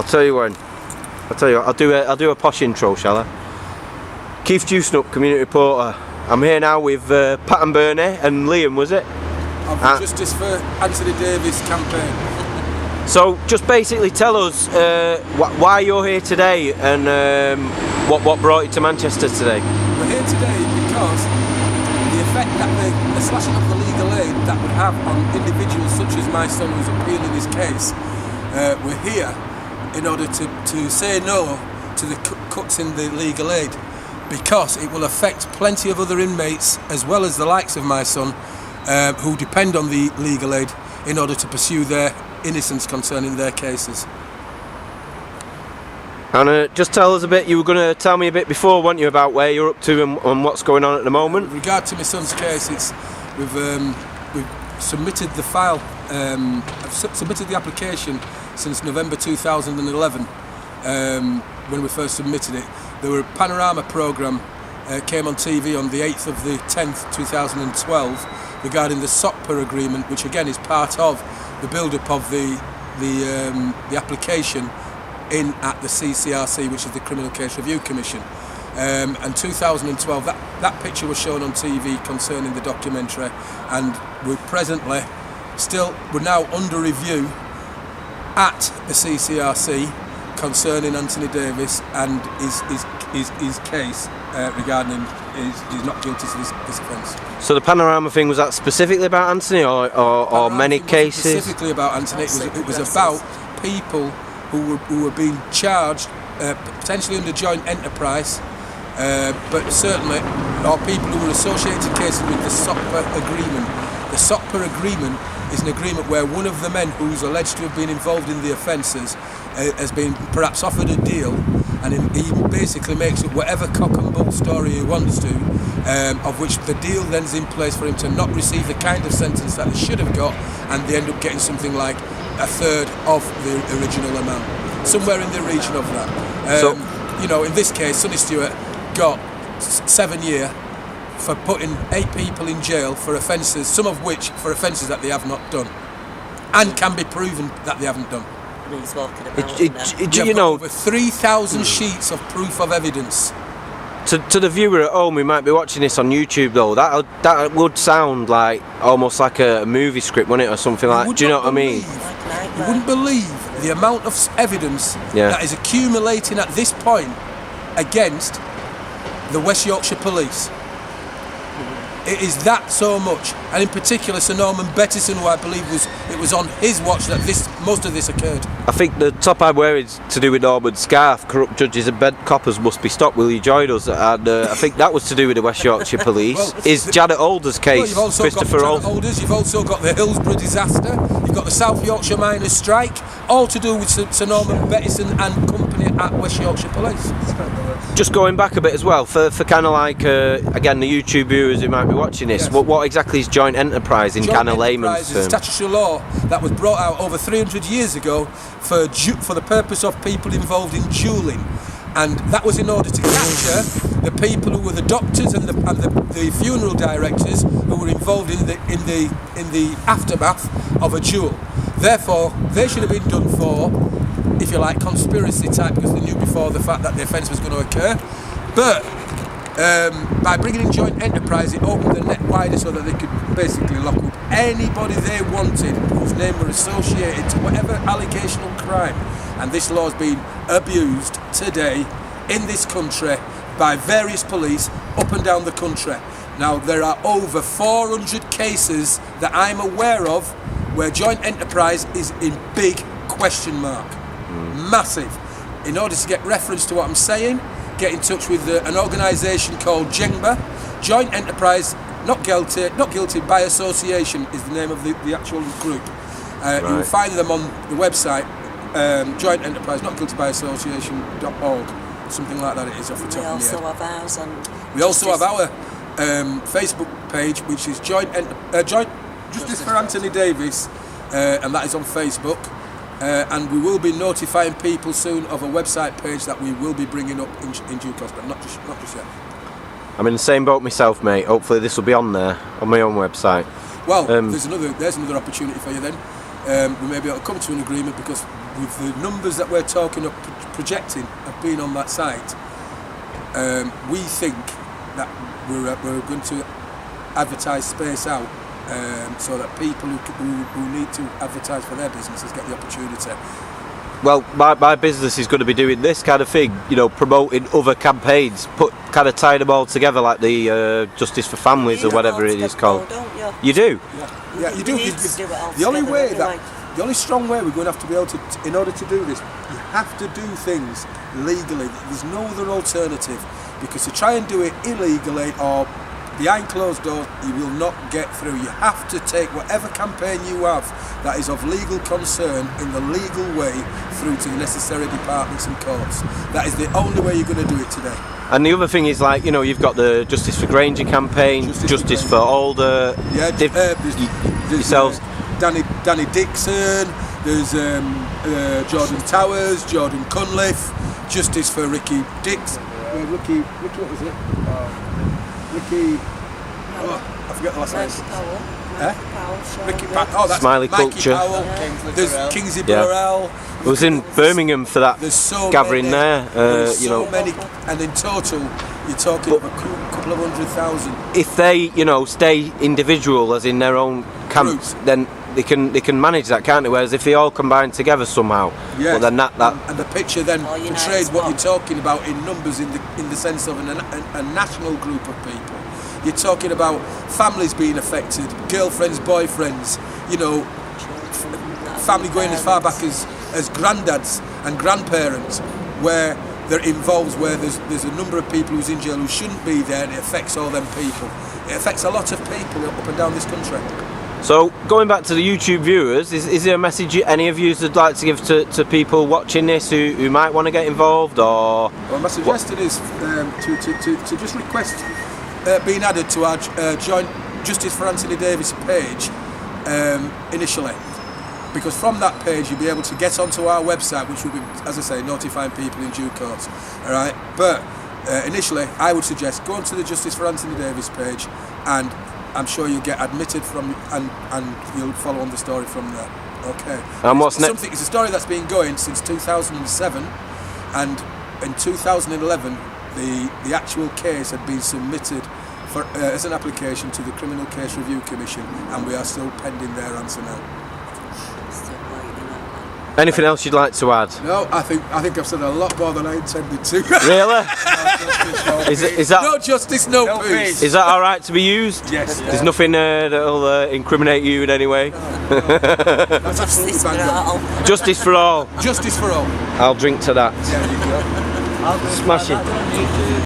I'll tell you when. I'll do a posh intro, shall I? Keith Dewsnup, community reporter. I'm here now with Pat and Bernie and Liam, was it? Justice for Anthony Davis campaign. So just basically tell us why you're here today and what brought you to Manchester today. We're here today because the effect that the slashing of the legal aid that would have on individuals such as my son who's appealing his case, we're here in order to say no to the cuts in the legal aid, because it will affect plenty of other inmates as well as the likes of my son who depend on the legal aid in order to pursue their innocence concerning their cases. And just tell us a bit, you were going to tell me a bit before, weren't you, about where you're up to and what's going on at the moment? With regard to my son's case, we've submitted the file, I've submitted the application since November 2011, when we first submitted it. There were a panorama programme came on TV on the 8th of the 10th 2012 regarding the C.C.R.C agreement, which again is part of the build-up of the application in at the C.C.R.C, which is the Criminal Case Review Commission. And 2012, that picture was shown on TV concerning the documentary, and we're now under review at the C.C.R.C concerning Anthony Davis and his case regarding he's not guilty to this offence. So the panorama thing, was that specifically about Anthony or many cases? Specifically about Anthony. It was about people who were being charged potentially under joint enterprise, but certainly are people who were associated cases with the C.C.R.C agreement. The C.C.R.C agreement is an agreement where one of the men who's alleged to have been involved in the offences has been perhaps offered a deal, and he basically makes up whatever cock and bull story he wants to, of which the deal then is in place for him to not receive the kind of sentence that he should have got, and they end up getting something like a third of the original amount, somewhere in the region of that. In this case, Sonny Stewart got 7 years for putting 8 people in jail for offences, some of which for offences that they have not done, and can be proven that they haven't done. He's walking about over 3,000 sheets of proof of evidence. To the viewer at home who might be watching this on YouTube, though, that would sound like almost like a movie script, wouldn't it, or something like? Do you know what I mean? You wouldn't believe the amount of evidence that is accumulating at this point against the West Yorkshire Police. It is that so much, and in particular Sir Norman Bettison, who I believe it was on his watch that most of this occurred. I think the top I'd wear is to do with Norman Scarf, corrupt judges and bed coppers must be stopped, will you join us? And I think that was to do with the West Yorkshire Police. Is Janet Alder's case, you've also Christopher got Janet Alder's, you've also got the Hillsborough disaster, you've got the South Yorkshire miners' strike, all to do with Sir Norman Bettison and company at West Yorkshire Police. Just going back a bit as well, for kind of like, again, the YouTube viewers who might be watching this, what exactly is joint enterprise in kind of layman's terms? Joint enterprise is a statutory law that was brought out over 300 years ago for the purpose of people involved in duelling, and that was in order to capture the people who were the doctors and the funeral directors who were involved in the aftermath of a duel. Therefore, they should have been done for, if you like, conspiracy type, because they knew before the fact that the offence was going to occur. But by bringing in joint enterprise, it opened the net wider so that they could basically lock up anybody they wanted whose name were associated to whatever allegation or crime. And this law is being abused today in this country by various police up and down the country. Now, there are over 400 cases that I'm aware of where joint enterprise is in big question mark. Massive. In order to get reference to what I'm saying, get in touch with an organisation called JENGBA. Joint Enterprise, not guilty by association is the name of the actual group. You will find them on the website, Joint Enterprise, not guilty by association.org, something like that it is off the top of my head. We also have our Facebook page, which is Joint Justice for Anthony Davis, and that is on Facebook. And we will be notifying people soon of a website page that we will be bringing up in due course, but not just yet. I'm in the same boat myself, mate. Hopefully this will be on there, on my own website. Well, there's another opportunity for you then. we may be able to come to an agreement, because with the numbers that we're talking of projecting of being on that site, we think that we're going to advertise space out, so that people who need to advertise for their businesses get the opportunity. Well, my business is going to be doing this kind of thing, you know, promoting other campaigns, kind of tying them all together, like the Justice for Families or whatever it is called. Don't you? You do? Yeah, you do. need to do it all The only together way anyway. the only strong way we're going to have to be able to, in order to do this, you have to do things legally. There's no other alternative, because to try and do it illegally or behind closed doors, you will not get through. You have to take whatever campaign you have that is of legal concern in the legal way through to the necessary departments and courts. That is the only way you're going to do it today. And the other thing is, like, you know, you've got the Justice for Granger campaign, Justice for Alder, Yeah, there's yourselves. Danny Dixon, there's Jordan Towers, Jordan Cunliffe, Justice for Ricky Dix, Ricky, what was it? Ricky, I forget the last name. Ricky Powell, that's Smiley Mikey Culture. Powell. There's Kingsley Burrell. I was in Birmingham for that There's so gathering many, there. there's You so know, many, and in total, you're talking of a couple of 100,000. if they, you know, stay individual, as in their own camps, Groups. then they can manage that, can't they? Whereas if they all combine together somehow, Yes. well, then that and the picture then All united portrays as what one. you're talking about in numbers, in the sense of a national group of people. You're talking about families being affected, girlfriends, boyfriends, you know, family going as far back as granddads and grandparents, where they're involved, where there's a number of people who's in jail who shouldn't be there, and it affects all them people. It affects a lot of people up and down this country. So, going back to the YouTube viewers, is there a message any of you would like to give to people watching this who might want to get involved, or? Well, my suggestion is to just request being added to our joint Justice for Anthony Davis page initially, because from that page you'll be able to get onto our website, which will be, as I say, notifying people in due course. All right, but initially I would suggest go onto the Justice for Anthony Davis page, and I'm sure you'll get admitted from, and you'll follow on the story from there. Okay. And what's next? It's a story that's been going since 2007, and in 2011 the actual case had been submitted for as an application to the Criminal Case Review Commission, and we are still pending their answer now. Anything else you'd like to add? No, I think I've said a lot more than I intended to. Really? Is that No justice, no peace. is that all right to be used? Yes. There's nothing that'll incriminate you in any way. That's absolutely bang on. Justice for all. Justice for all. I'll drink to that. There you go. Smashing.